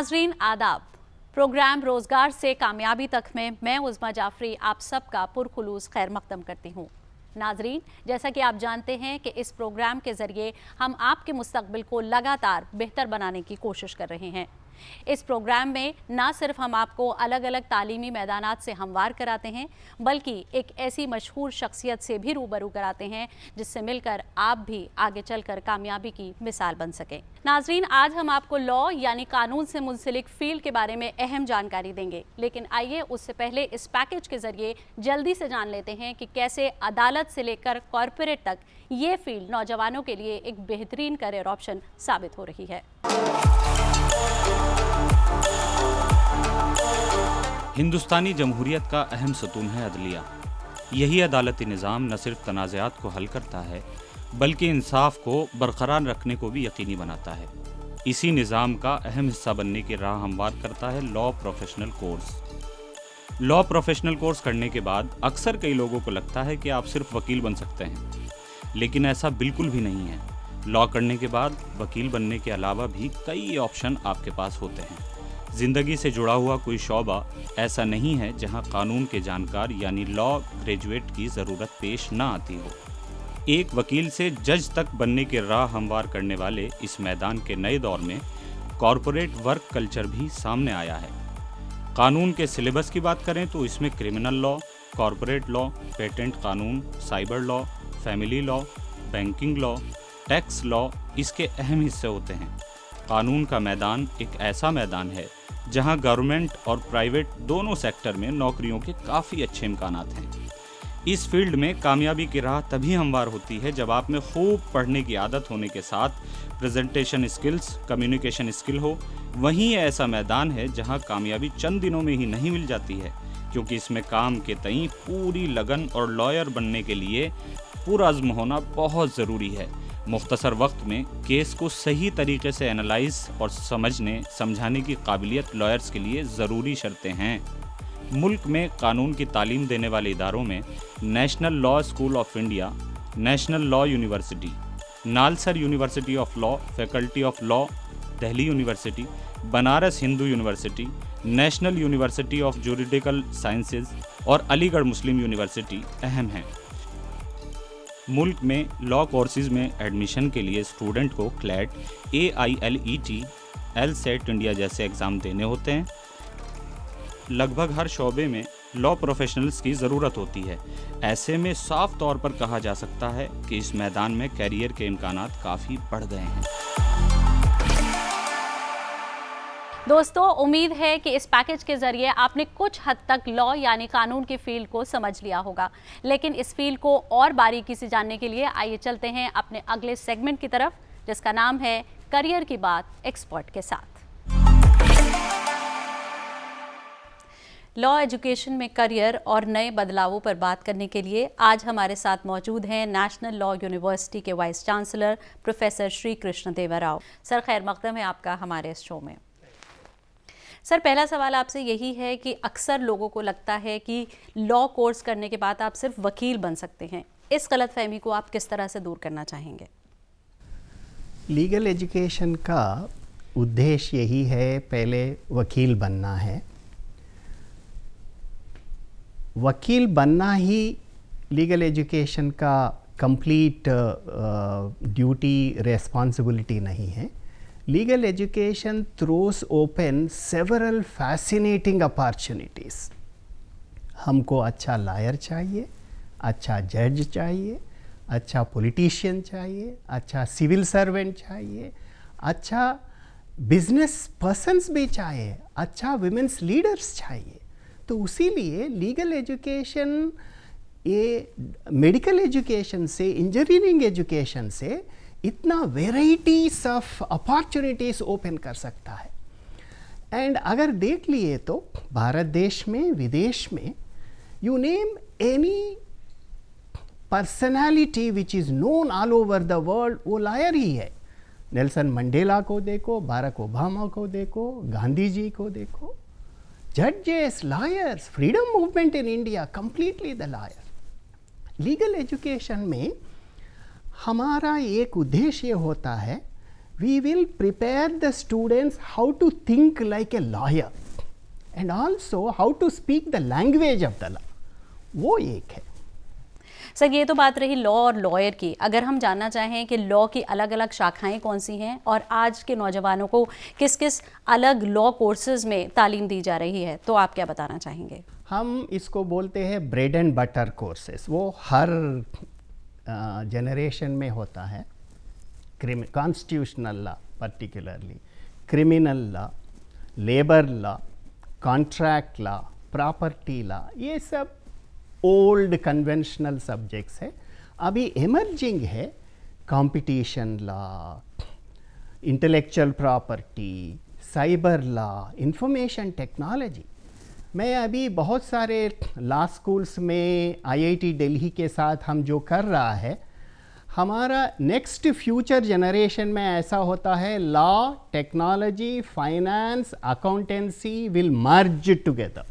नाजरीन आदाब। प्रोग्राम रोजगार से कामयाबी तक में मैं उज़मा जाफरी आप सबका पुरखुलूस खैर मकदम करती हूँ। नाजरीन, जैसा कि आप जानते हैं कि इस प्रोग्राम के ज़रिए हम आपके मुस्तकबिल को लगातार बेहतर बनाने की कोशिश कर रहे हैं। इस प्रोग्राम में ना सिर्फ हम आपको अलग अलग तालीमी मैदानात से हमवार कराते हैं, बल्कि एक ऐसी मशहूर शख्सियत से भी रूबरू कराते हैं जिससे मिलकर आप भी आगे चलकर कामयाबी की मिसाल बन सकें। नाजरीन, आज हम आपको लॉ यानी कानून से मुंसलिक फील्ड के बारे में अहम जानकारी देंगे, लेकिन आइए उससे पहले इस पैकेज के जरिए जल्दी से जान लेते हैं कि कैसे अदालत से लेकर कॉरपोरेट तक ये फील्ड नौजवानों के लिए एक बेहतरीन करियर ऑप्शन साबित हो रही है। हिंदुस्तानी जमहूरियत का अहम सतून है अदलिया। यही अदालती निज़ाम न सिर्फ तनाज़ात को हल करता है बल्कि इंसाफ को बरकरार रखने को भी यकीनी बनाता है। इसी निज़ाम का अहम हिस्सा बनने की राह हमवार करता है law professional course. Law professional course करने के बाद अक्सर कई लोगों को लगता है कि आप सिर्फ वकील बन सकते हैं, लेकिन ऐसा बिल्कुल भी नहीं है। लॉ करने के बाद वकील बनने के अलावा भी कई ऑप्शन आपके पास होते हैं। ज़िंदगी से जुड़ा हुआ कोई शोबा ऐसा नहीं है जहां कानून के जानकार यानी लॉ ग्रेजुएट की ज़रूरत पेश न आती हो। एक वकील से जज तक बनने की राह हमवार करने वाले इस मैदान के नए दौर में कॉरपोरेट वर्क कल्चर भी सामने आया है। कानून के सिलेबस की बात करें तो इसमें criminal law, corporate law, patent कानून, cyber law, family law, banking law, tax law इसके अहम हिस्से होते हैं। कानून का मैदान एक ऐसा मैदान है जहां गवर्नमेंट और प्राइवेट दोनों सेक्टर में नौकरियों के काफ़ी अच्छे इम्कानात हैं। इस फील्ड में कामयाबी की राह तभी हमवार होती है जब आप में खूब पढ़ने की आदत होने के साथ प्रेजेंटेशन स्किल्स, कम्युनिकेशन स्किल हो। वहीं ऐसा मैदान है जहां कामयाबी चंद दिनों में ही नहीं मिल जाती है, क्योंकि इसमें काम के तई पूरी लगन और लॉयर बनने के लिए पुरअज़्म होना बहुत ज़रूरी है। मुख्तसर वक्त में केस को सही तरीके से एनालाइज और समझाने की काबिलियत लॉयर्स के लिए ज़रूरी शर्तें हैं। मुल्क में कानून की तालीम देने वाले इदारों में national law school of India, national law university, NALSAR university of law, faculty of law, Delhi university, Banaras Hindu university, national university of juridical sciences और अलीगढ़ मुस्लिम यूनिवर्सिटी अहम हैं। मुल्क में लॉ कोर्सेज में एडमिशन के लिए स्टूडेंट को क्लैट, AILET, LSAT इंडिया जैसे एग्ज़ाम देने होते हैं। लगभग हर शोबे में लॉ प्रोफेशनल्स की ज़रूरत होती है। ऐसे में साफ तौर पर कहा जा सकता है कि इस मैदान में कैरियर के इम्कानात काफ़ी बढ़ गए हैं। दोस्तों, उम्मीद है कि इस पैकेज के ज़रिए आपने कुछ हद तक लॉ यानी कानून की फील्ड को समझ लिया होगा, लेकिन इस फील्ड को और बारीकी से जानने के लिए आइए चलते हैं अपने अगले सेगमेंट की तरफ, जिसका नाम है करियर की बात एक्सपर्ट के साथ। लॉ एजुकेशन में करियर और नए बदलावों पर बात करने के लिए आज हमारे साथ मौजूद हैं नेशनल लॉ यूनिवर्सिटी के vice chancellor professor Shri Krishna देवा राव। सर, खैर मकदम है आपका हमारे इस शो में। सर, पहला सवाल आपसे यही है कि अक्सर लोगों को लगता है कि लॉ कोर्स करने के बाद आप सिर्फ वकील बन सकते हैं। इस गलतफहमी को आप किस तरह से दूर करना चाहेंगे? लीगल एजुकेशन का उद्देश्य यही है, पहले वकील बनना है। वकील बनना ही लीगल एजुकेशन का कंप्लीट ड्यूटी, रेस्पॉन्सिबिलिटी नहीं है। Legal education throws open several fascinating opportunities. हमको अच्छा लॉयर चाहिए, अच्छा जज चाहिए, अच्छा पॉलिटिशियन चाहिए, अच्छा सिविल सर्वेंट चाहिए, अच्छा बिजनेस पर्सन्स भी चाहिए, अच्छा विमेंस लीडर्स चाहिए। तो उसी लिए लीगल एजुकेशन ये मेडिकल एजुकेशन से, इंजीनियरिंग एजुकेशन से इतना वेराइटीज ऑफ अपॉर्चुनिटीज ओपन कर सकता है। एंड अगर देख लिए तो भारत देश में, विदेश में, you name any personality which is known all over the world, वो लॉयर ही है। नेल्सन मंडेला को देखो, बाराक ओबामा को देखो, गांधी जी को देखो, जजेस, lawyers, freedom movement in India, completely the lawyer. Legal education में हमारा एक उद्देश्य होता है, we will prepare the students how to think like a lawyer and also how to speak the language of the law. वो एक है। Sir ये तो बात रही लॉ और लॉयर की। अगर हम जानना चाहें कि लॉ की अलग अलग शाखाएं कौन सी हैं और आज के नौजवानों को किस किस अलग लॉ कोर्सेज में तालीम दी जा रही है, तो आप क्या बताना चाहेंगे? हम इसको बोलते हैं ब्रेड एंड बटर कोर्सेस। वो हर जनरेशन में होता है। Constitutional law particularly, criminal law, labour law, contract law, property law, ये सब ओल्ड कन्वेंशनल सब्जेक्ट्स है। अभी इमर्जिंग है competition law, intellectual property, cyber law, information technology. मैं अभी बहुत सारे लॉ स्कूल्स में आईआईटी दिल्ली के साथ हम जो कर रहा है, हमारा नेक्स्ट फ्यूचर जनरेशन में ऐसा होता है law, technology, finance, accountancy will merge together.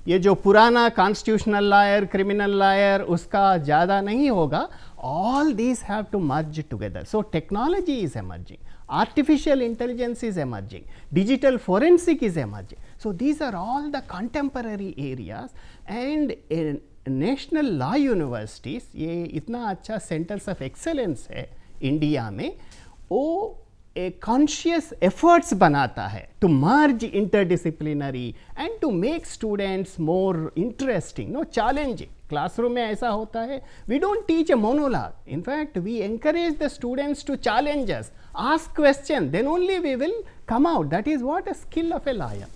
ये जो पुराना कॉन्स्टिट्यूशनल लॉयर, क्रिमिनल लॉयर, उसका ज़्यादा नहीं होगा। All these have to merge together. So technology is emerging, artificial intelligence is emerging, digital forensic is emerging. So these are all the contemporary areas, and in national law universities, ये इतना अच्छा centers of excellence है India में, वो एक conscious efforts बनाता है to merge interdisciplinary and to make students more interesting, no challenging. Classroom में ऐसा होता है, we don't teach a monologue. In fact, we encourage the students to challenge us, ask questions, then only we will come out. That is what a skill of a lawyer.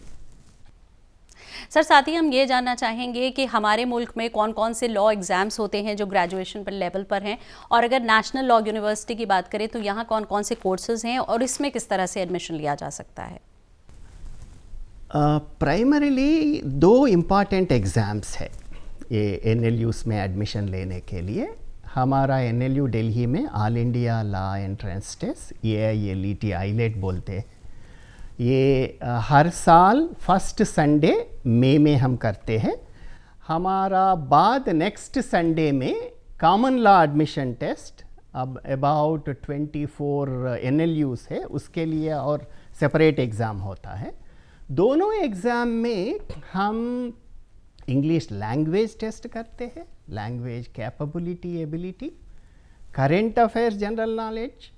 Sir साथ ही हम ये जानना चाहेंगे कि हमारे मुल्क में कौन कौन से लॉ एग्ज़ाम्स होते हैं जो ग्रेजुएशन पर लेवल पर हैं, और अगर नेशनल लॉ यूनिवर्सिटी की बात करें तो यहाँ कौन कौन से कोर्सेज हैं और इसमें किस तरह से एडमिशन लिया जा सकता है? प्राइमरीली दो इम्पॉर्टेंट एग्ज़ाम्स है ये NLUs में एडमिशन लेने के लिए। हमारा NLU दिल्ली में all India law entrance test, AILET AILET बोलते हैं, ये हर साल फर्स्ट संडे मई में हम करते हैं। हमारा बाद नेक्स्ट संडे में कॉमन लॉ एडमिशन टेस्ट, अब अबाउट 24 NLUs है, उसके लिए और सेपरेट एग्ज़ाम होता है। दोनों एग्ज़ाम में हम इंग्लिश लैंग्वेज टेस्ट करते हैं, language capability, ability, current affairs, general knowledge,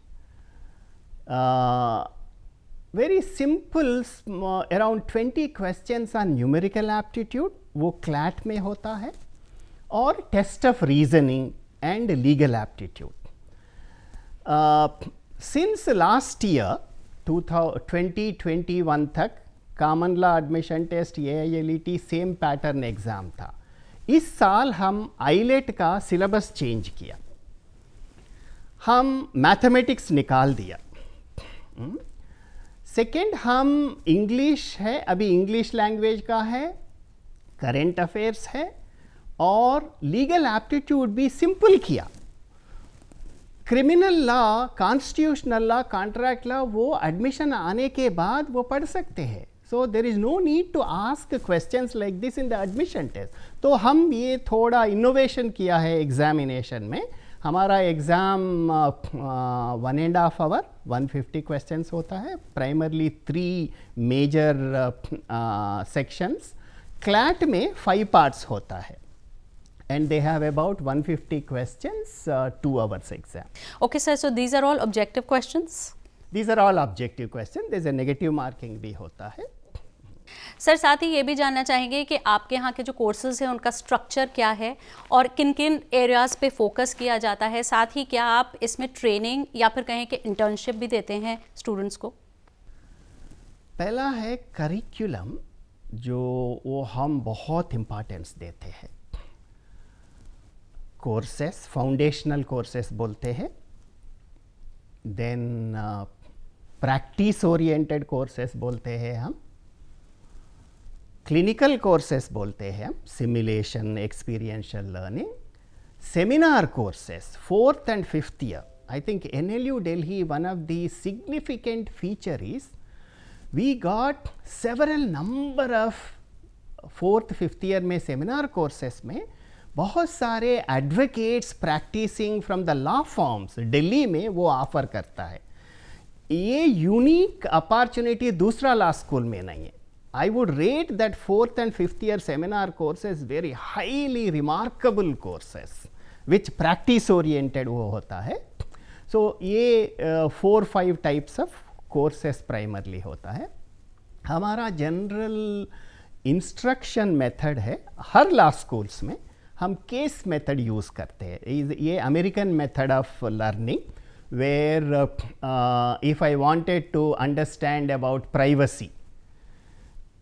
very simple around 20 questions on numerical aptitude, वो क्लैट में होता है, और test of reasoning and legal aptitude. Since last year 2021 तक common law admission test, AILET same pattern exam था। इस साल हम आईलेट का सिलेबस चेंज किया, हम मैथमेटिक्स निकाल दिया। सेकेंड, हम इंग्लिश है, अभी इंग्लिश लैंग्वेज का है, करेंट अफेयर्स है, और लीगल एप्टीट्यूड भी सिंपल किया। Criminal law, constitutional law, contract law, वो एडमिशन आने के बाद वो पढ़ सकते हैं। So there is no need to ask questions like this in the admission test. तो हम ये थोड़ा इनोवेशन किया है एग्जामिनेशन में। हमारा एग्ज़ाम 1.5 hour 150 क्वेश्चंस होता है, प्राइमरली 3 मेजर सेक्शंस, क्लैट में 5 पार्ट्स होता है, and they have about 150 questions, 2 hours exam. Okay sir, so these are all objective questions? These are all objective questions. There is a negative marking भी होता है। Sir साथ ही ये भी जानना चाहेंगे कि आपके यहाँ के जो कोर्सेज हैं उनका स्ट्रक्चर क्या है और किन किन एरियाज़ पे फोकस किया जाता है, साथ ही क्या आप इसमें ट्रेनिंग या फिर कहें कि इंटर्नशिप भी देते हैं स्टूडेंट्स को? पहला है करिकुलम, जो वो हम बहुत इम्पोर्टेंस देते हैं। कोर्सेस, फाउंडेशनल कोर्सेस बोलते हैं, देन प्रैक्टिस ओरिएंटेड कोर्सेस बोलते हैं हम, क्लिनिकल कोर्सेस बोलते हैं हम, simulation, experiential learning, seminar courses 4th and 5th year. I think NLU Delhi, one of the significant feature is we got several number of 4th 5th year में seminar courses में बहुत सारे advocates practising from the law firms Delhi में वो offer करता है। ये unique opportunity दूसरा लॉ स्कूल में नहीं है. I would rate that 4th and 5th year seminar courses very highly remarkable courses which practice oriented वो होता है. So ये 4-5 types of courses primarily होता है. हमारा जनरल इंस्ट्रक्शन मेथड है हर लॉ स्कूल्स में, हम केस मेथड यूज़ करते हैं. ये American method of learning where if I wanted to understand about privacy,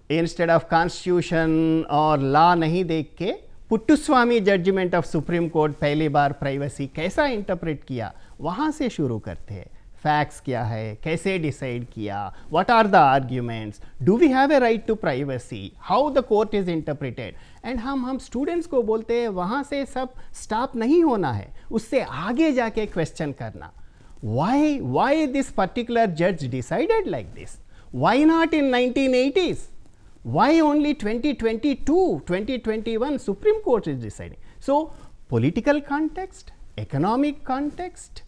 instead of constitution और law नहीं देख के Puttaswamy judgment of supreme court पहली बार प्राइवेसी कैसा इंटरप्रेट किया, वहाँ से शुरू करते हैं. फैक्ट्स क्या है, कैसे डिसाइड किया, what are the arguments, do we have a right to privacy, how the court is interpreted. And हम स्टूडेंट्स को बोलते हैं वहाँ से सब स्टॉप नहीं होना है, उससे आगे जाके क्वेश्चन करना. why this particular judge decided like this, why not in 1980s, why only 2022 2021 Supreme Court is deciding. So political context, economic context,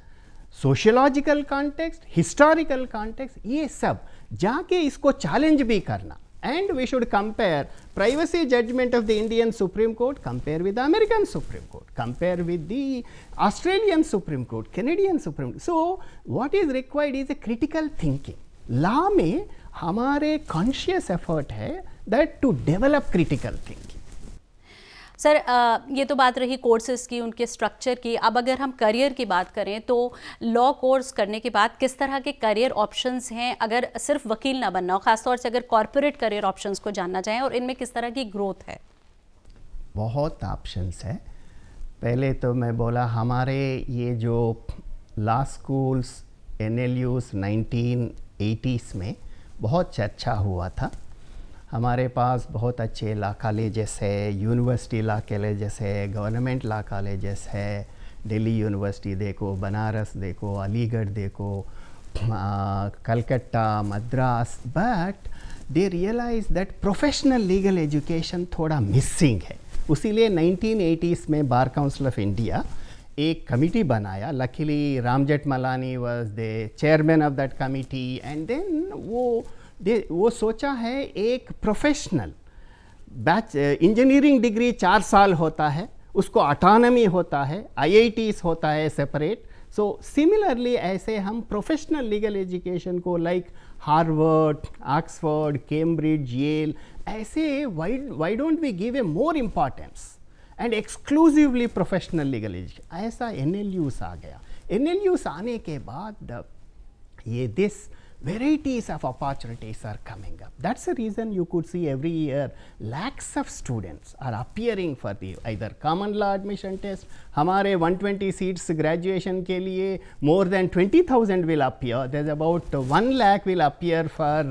sociological context, historical context, ये सब जाके इसको challenge भी करना. And we should compare privacy judgment of the Indian Supreme Court, compare with the American Supreme Court, compare with the Australian Supreme Court, Canadian Supreme Court. So what is required is a critical thinking. Law में हमारे conscious effort है that to develop critical thinking. Sir ये तो बात रही courses की, उनके structure की. अब अगर हम करियर की बात करें तो लॉ कोर्स करने के बाद किस तरह के करियर ऑप्शंस हैं, अगर सिर्फ वकील ना बनना हो, ख़ासतौर से अगर कॉरपोरेट करियर ऑप्शंस को जानना चाहें, और इनमें किस तरह की ग्रोथ है? बहुत ऑप्शंस है. पहले तो मैं बोला हमारे ये जो लॉ स्कूल्स NLUs 1980s में बहुत चर्चा हुआ था. हमारे पास बहुत अच्छे लॉ कॉलेजेस है, यूनिवर्सिटी लॉ कॉलेजेस है, गवर्नमेंट लॉ कॉलेजेस है. दिल्ली यूनिवर्सिटी देखो, बनारस देखो, अलीगढ़ देखो, Calcutta, Madras. But they realize that professional legal education थोड़ा मिसिंग है. उसीलिए 1980s में बार काउंसिल ऑफ इंडिया एक कमिटी बनाया. Luckily Ram Jethmalani was the chairman of that committee. And then वो सोचा है एक प्रोफेशनल बैच इंजीनियरिंग डिग्री 4 साल होता है, उसको ऑटोनॉमी होता है, IITs होता है सेपरेट. सो सिमिलरली ऐसे हम प्रोफेशनल लीगल एजुकेशन को like Harvard, Oxford, Cambridge, Yale, ऐसे why don't we give a more importance and exclusively professional legal education. ऐसा NLUs आ गया. NLUs आने के बाद ये this varieties of opportunities are coming up. That's the reason you could see every year lakhs of students are appearing for the either common law admission test. हमारे 120 seats graduation के लिए more than 20,000 will appear. There's about 1 lakh will appear for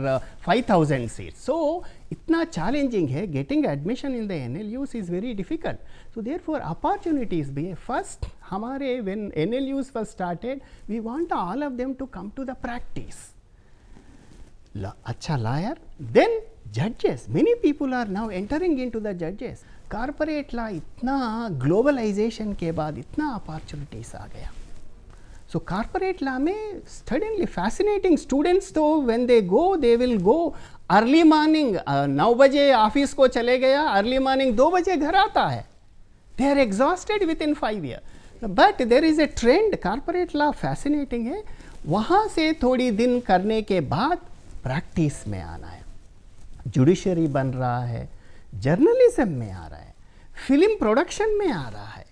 5,000 seats. So इतना challenging है. Getting admission in the NLUs is very difficult. So therefore opportunities be first. हमारे when NLUs first started, we want all of them to come to the practice. अच्छा lawyer, then judges. Many people are now entering into the judges. Corporate law इतना globalization के बाद इतना opportunities आ गया. So corporate law में suddenly fascinating students तो when they go, they will go early morning 9 बजे office को चले गया, early morning 2 बजे घर आता है. They are exhausted within 5 years. But there is a trend. Corporate law fascinating है. वहाँ से थोड़ी दिन करने के बाद प्रैक्टिस में आना है. जुडिशरी बन रहा है, जर्नलिज्म में आ रहा है, फिल्म प्रोडक्शन में आ रहा है,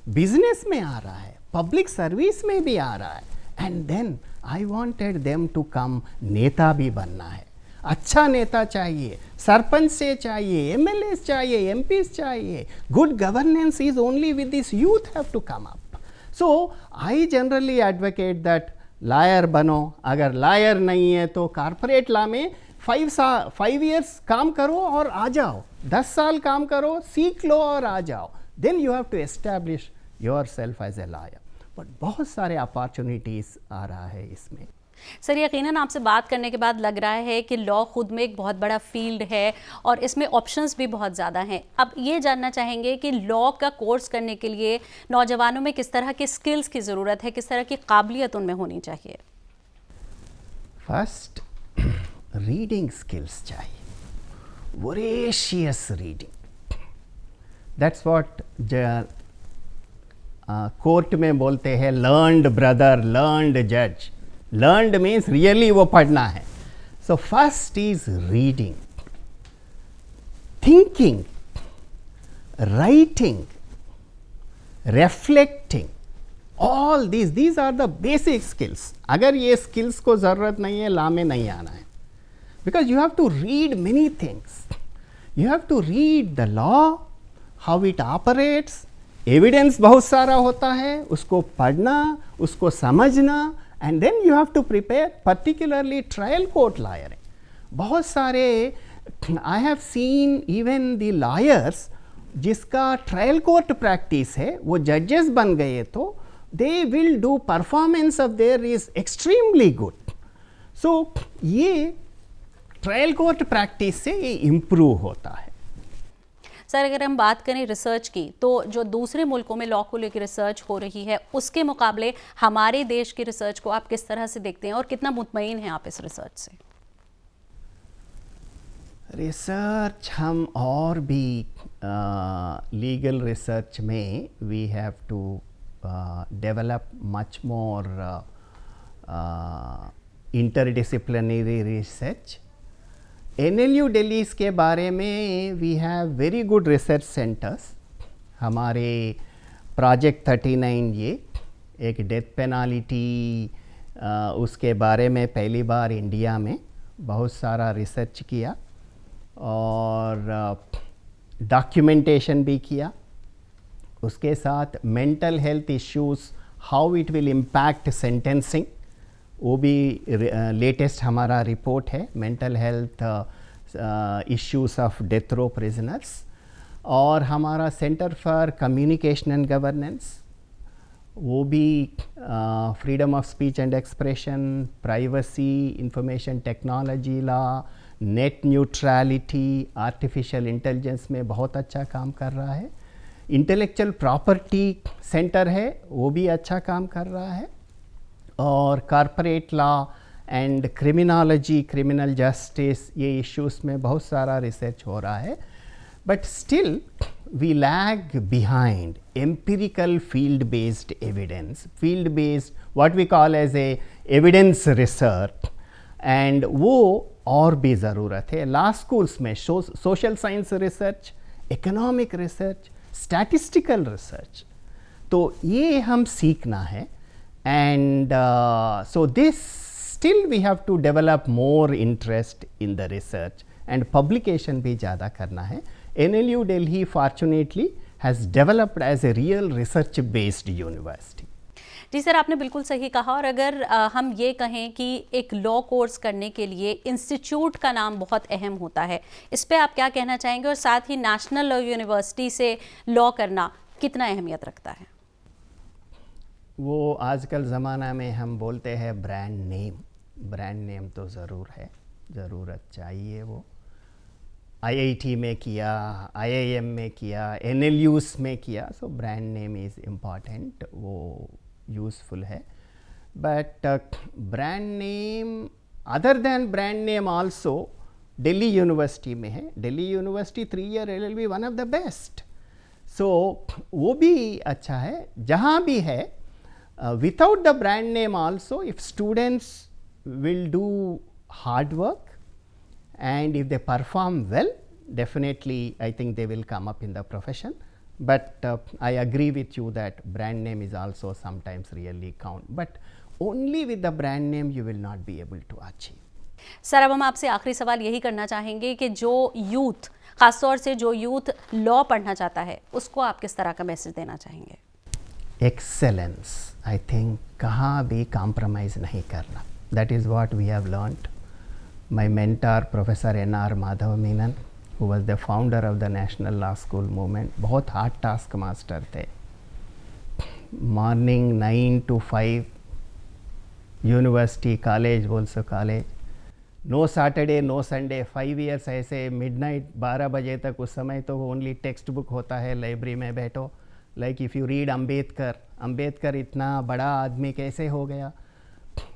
बिजनेस में आ रहा है, पब्लिक सर्विस में भी आ रहा है. And then I wanted them to come. नेता भी बनना है, अच्छा नेता चाहिए, सरपंच से चाहिए, MLAs चाहिए, MPs चाहिए. Good governance is only with this youth have to come up. So I generally advocate that lawyer बनो. अगर लायर नहीं है तो कॉर्पोरेट लॉ में 5 years काम करो और आ जाओ, 10 साल काम करो, सीख लो और आ जाओ. Then you have to establish yourself as a lawyer. But बहुत सारे अपॉर्चुनिटीज़ आ रहा है इसमें. सर यकीनन आपसे बात करने के बाद लग रहा है कि लॉ खुद में एक बहुत बड़ा फील्ड है और इसमें ऑप्शंस भी बहुत ज़्यादा हैं. अब ये जानना चाहेंगे कि लॉ का कोर्स करने के लिए नौजवानों में किस तरह की स्किल्स की ज़रूरत है, किस तरह की काबिलियत उनमें होनी चाहिए? फर्स्ट रीडिंग स्किल्स चाहिए, voracious reading. That's what court में बोलते हैं, लर्नड ब्रदर, लर्नड जज। लर्नड मीन्स रियली वो पढ़ना है। So first is reading, thinking, writing, reflecting, all these are the basic skills. अगर ये skills को ज़रूरत नहीं है, ला में नहीं आना है, because you have to read many things. You have to read the law, how it operates. Evidence बहुत सारा होता है, उसको पढ़ना, उसको समझना, and then you have to prepare, particularly trial court lawyer. बहुत सारे I have seen even the lawyers जिसका ट्रायल कोर्ट प्रैक्टिस है, वो जजेस बन गए तो they will do performance of their is extremely good. So ये ट्रायल कोर्ट प्रैक्टिस से ये इम्प्रूव होता है। सर, अगर हम बात करें रिसर्च की, तो जो दूसरे मुल्कों में लॉ को लेकर रिसर्च हो रही है, उसके मुकाबले हमारे देश की रिसर्च को आप किस तरह से देखते हैं और कितना मुतमईन हैं आप इस रिसर्च से? रिसर्च हम और भी लीगल रिसर्च में we have to develop much more interdisciplinary research. NLU Delhi के बारे में we have very good research centres. हमारे प्रोजेक्ट 39 ये एक डेथ पेनाल्टी उसके बारे में पहली बार इंडिया में बहुत सारा रिसर्च किया और डॉक्यूमेंटेशन भी किया। उसके साथ mental health issues, how it will impact sentencing, वो भी लेटेस्ट हमारा रिपोर्ट है, mental health issues of death row prisoners. और हमारा centre for communication and governance, वो भी freedom of speech and expression, privacy, information technology law, net neutrality, artificial intelligence में बहुत अच्छा काम कर रहा है। इंटेलेक्चुअल प्रॉपर्टी सेंटर है, वो भी अच्छा काम कर रहा है। और corporate law and criminology, criminal justice, ये इश्यूज़ में बहुत सारा रिसर्च हो रहा है। But still we lag behind empirical field based evidence, field based what we call as a evidence research, and वो और भी ज़रूरत है। लॉ स्कूल्स में social science research, economic research, statistical research, तो ये हम सीखना है। And so this still we have to develop more interest in the research and publication भी ज़्यादा करना है। NLU Delhi fortunately has developed as a real research based university. Ji sir, आपने बिल्कुल सही कहा। और अगर हम ये कहें कि एक लॉ कोर्स करने के लिए इंस्टीट्यूट का नाम बहुत अहम होता है, इस पे आप क्या कहना चाहेंगे? और साथ ही नेशनल लॉ यूनिवर्सिटी से लॉ करना कितना अहमियत रखता है? वो आजकल ज़माना में हम बोलते हैं ब्रांड नेम, ब्रांड नेम तो ज़रूर है, ज़रूरत चाहिए। वो IIT में किया, IIM में किया, NLUs में किया, so brand name is important, वो यूज़फुल है। But brand name, other than brand name also Delhi university में है। Delhi university 3 year LLB one of the best, so वो भी अच्छा है। जहाँ भी है, without the brand name also, if students will do hard work and if they perform well, definitely I think they will come up in the profession. But I agree with you that brand name is also sometimes really count, but only with the brand name you will not be able to achieve. Sir, अब हम आपसे आखिरी सवाल यही करना चाहेंगे कि जो यूथ, खासतौर से जो यूथ लॉ पढ़ना चाहता है, उसको आप किस तरह का मैसेज देना चाहेंगे? Excellence, I think कहाँ भी compromise नहीं करना, that is what we have learned. My mentor Professor N.R. Madhav Menon, who was the founder of the National Law School movement, बहुत हार्ड टास्क मास्टर थे। Morning 9 to 5 university, college, also college, no Saturday no Sunday, 5 years ऐसे midnight 12 बजे तक। उस समय तो only text book होता है, लाइब्रेरी में बैठो। Like if you read Ambedkar, Ambedkar इतना बड़ा आदमी कैसे हो गया?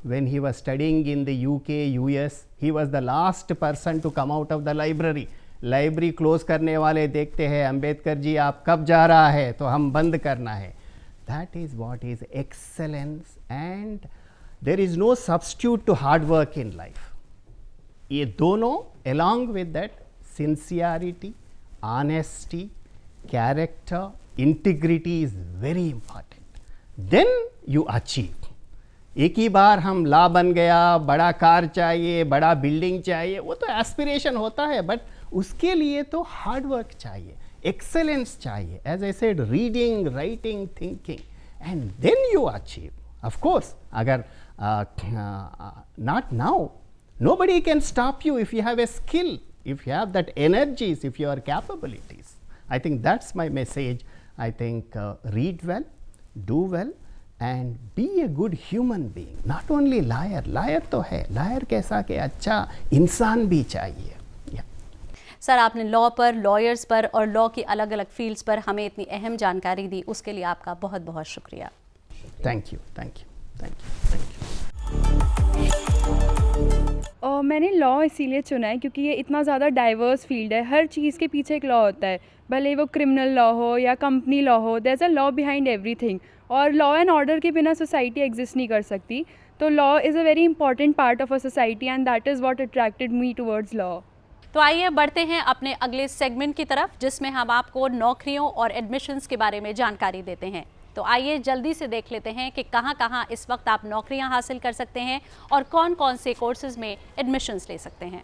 when he was studying in the UK, US, he was the last person to come out of the library. Library close करने वाले देखते हैं, अंबेडकर जी आप कब जा रहा है, तो हम बंद करना है. That is what is excellence, and there is no substitute to hard work in life. ये दोनों along with that sincerity, honesty, character, integrity is very important. Then you achieve. एक ही बार हम ला बन गया, बड़ा कार चाहिए, बड़ा बिल्डिंग चाहिए, वो तो एस्पिरेशन होता है, बट उसके लिए तो हार्ड वर्क चाहिए, एक्सेलेंस चाहिए. As I said, reading, writing, thinking, and then you achieve. Of course अगर not now, nobody can stop you if you have a skill, if you have that energies, if you are capabilities. I think that's my message. I think read well, do well, and be a good human being. Not only liar, liar तो है, liar कैसा कि अच्छा इंसान भी चाहिए. Sir, आपने law पर, लॉयर्स पर और लॉ की अलग अलग फील्ड्स पर हमें इतनी अहम जानकारी दी, उसके लिए आपका बहुत बहुत शुक्रिया. Thank you, thank you, thank you, thank you. मैंने लॉ इसीलिए चुना है क्योंकि ये इतना ज़्यादा डाइवर्स फील्ड है. हर चीज़ के पीछे एक लॉ होता है, भले वो क्रिमिनल लॉ हो या कंपनी लॉ हो. There is a law behind everything. और लॉ एंड ऑर्डर के बिना सोसाइटी एग्जिस्ट नहीं कर सकती. तो law is a very important part of a society, and that is what attracted me towards law. तो आइए बढ़ते हैं अपने अगले सेगमेंट की तरफ, जिसमें हम आपको नौकरियों और एडमिशन्स के बारे में जानकारी देते हैं. तो आइए जल्दी से देख लेते हैं कि कहां कहां इस वक्त आप नौकरियां हासिल कर सकते हैं और कौन कौन से कोर्सेज में एडमिशन्स ले सकते हैं.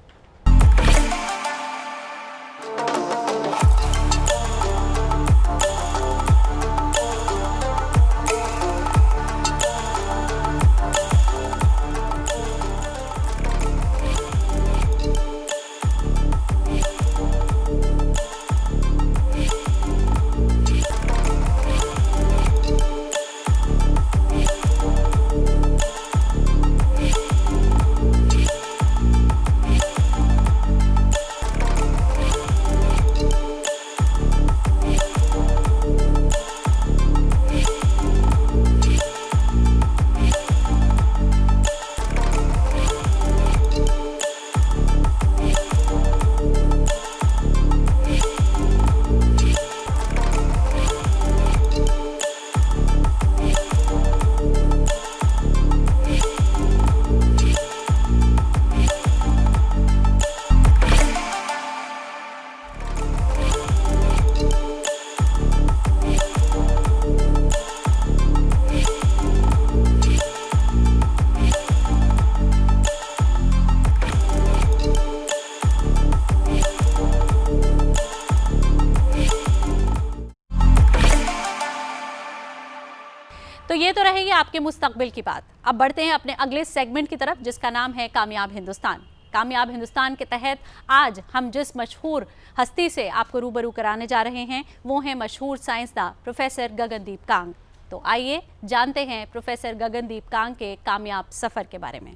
तो ये तो रहेगी आपके मुस्तकबिल की बात. अब बढ़ते हैं अपने अगले सेगमेंट की तरफ, जिसका नाम है कामयाब हिंदुस्तान. कामयाब हिंदुस्तान के तहत आज हम जिस मशहूर हस्ती से आपको रूबरू कराने जा रहे हैं वो हैं मशहूर साइंसदां प्रोफेसर गगनदीप कांग. तो आइए जानते हैं प्रोफेसर गगनदीप कांग के कामयाब सफ़र के बारे में.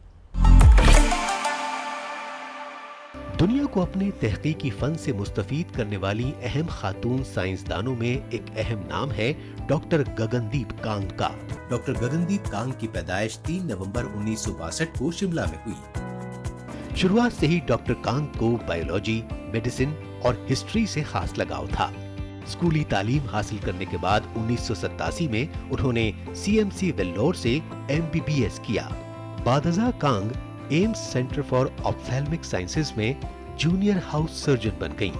दुनिया को अपने तहकीकी फन से मुस्तफीद करने वाली अहम खातून साइंसदानों में एक अहम नाम है डॉक्टर गगनदीप कांग का. डॉक्टर गगनदीप कांग की पैदाइश 3 नवंबर 1962 को शिमला में हुई. शुरुआत से ही डॉक्टर कांग को बायोलॉजी, मेडिसिन और हिस्ट्री से खास लगाव था. स्कूली तालीम हासिल करने के बाद 1987 में उन्होंने CMC वेल्लोर से MBBS किया. बादशाह कांग AIIMS centre for ophthalmic sciences में जूनियर हाउस सर्जन बन गईं.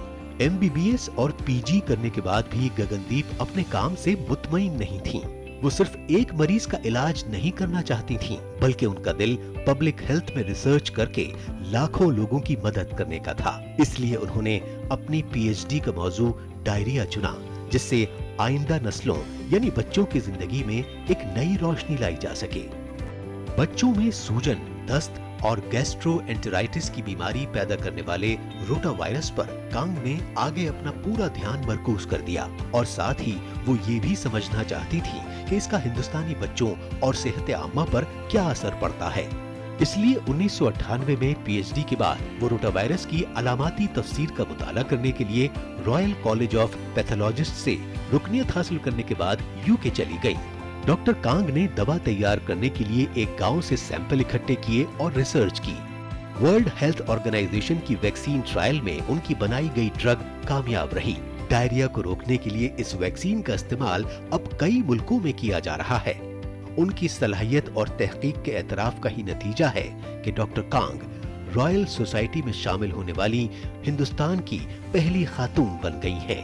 MBBS और PG करने के बाद भी गगनदीप अपने काम से मुतमईन नहीं थीं. वो सिर्फ एक मरीज का इलाज नहीं करना चाहती थीं, बल्कि उनका दिल पब्लिक हेल्थ में रिसर्च करके लाखों लोगों की मदद करने का था. इसलिए उन्होंने अपनी PhD का मौजू डायरिया चुना, जिससे आइंदा नस्लों यानी बच्चों की जिंदगी में एक नई रोशनी लाई जा सके. बच्चों में सूजन, दस्त और गैस्ट्रोएंटेराइटिस की बीमारी पैदा करने वाले रोटा वायरस पर कांग ने आगे अपना पूरा ध्यान मरकूज कर दिया और साथ ही वो ये भी समझना चाहती थी कि इसका हिंदुस्तानी बच्चों और सेहत आमा पर क्या असर पड़ता है. इसलिए 1998 में PhD के बाद वो रोटा वायरस की अलामाती तफसीर का मुताला करने के लिए रॉयल कॉलेज ऑफ पैथोलॉजिस्ट से रुकनियत हासिल करने के बाद UK चली गई. डॉक्टर कांग ने दवा तैयार करने के लिए एक गांव से सैंपल इकट्ठे किए और रिसर्च की। वर्ल्ड हेल्थ ऑर्गेनाइजेशन की वैक्सीन ट्रायल में उनकी बनाई गई ड्रग कामयाब रही। डायरिया को रोकने के लिए इस वैक्सीन का इस्तेमाल अब कई मुल्कों में किया जा रहा है। उनकी सलाहियत और तहकीक के एतराफ का ही नतीजा है कि डॉक्टर कांग रॉयल सोसाइटी में शामिल होने वाली हिंदुस्तान की पहली खातून बन गई हैं।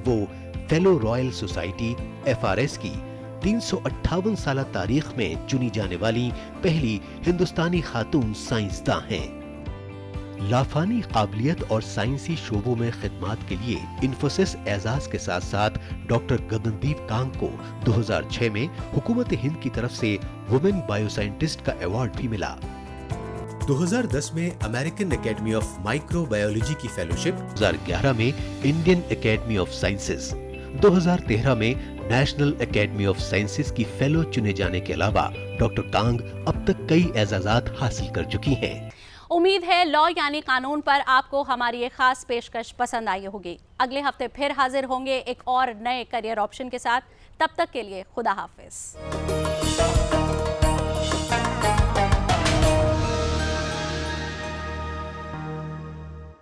वो फेलो रॉयल सोसाइटी FRS की 358 साल तारीख में चुनी जाने वाली पहली हिंदुस्तानी खातून साइंसदां हैं। लाफानी काबिलियत और साइंसी शोबों में खिदमात के लिए इन्फोसिस एजाज के साथ साथ डॉक्टर गगनदीप कांग को 2006 में हुकूमत हिंद की तरफ से वुमेन बायोसाइंटिस्ट का अवार्ड भी मिला। 2010 में अमेरिकन एकेडमी ऑफ माइक्रोबायोलॉजी की फेलोशिप, 2011 में इंडियन एकेडमी ऑफ साइंसेज, 2013 में नेशनल एकेडमी ऑफ साइंसेज की फेलो चुने जाने के अलावा डॉक्टर कांग अब तक कई एजाज़ात हासिल कर चुकी हैं। उम्मीद है लॉ यानी कानून पर आपको हमारी ये खास पेशकश पसंद आई होगी। अगले हफ्ते फिर हाजिर होंगे एक और नए करियर ऑप्शन के साथ। तब तक के लिए खुदा हाफिज।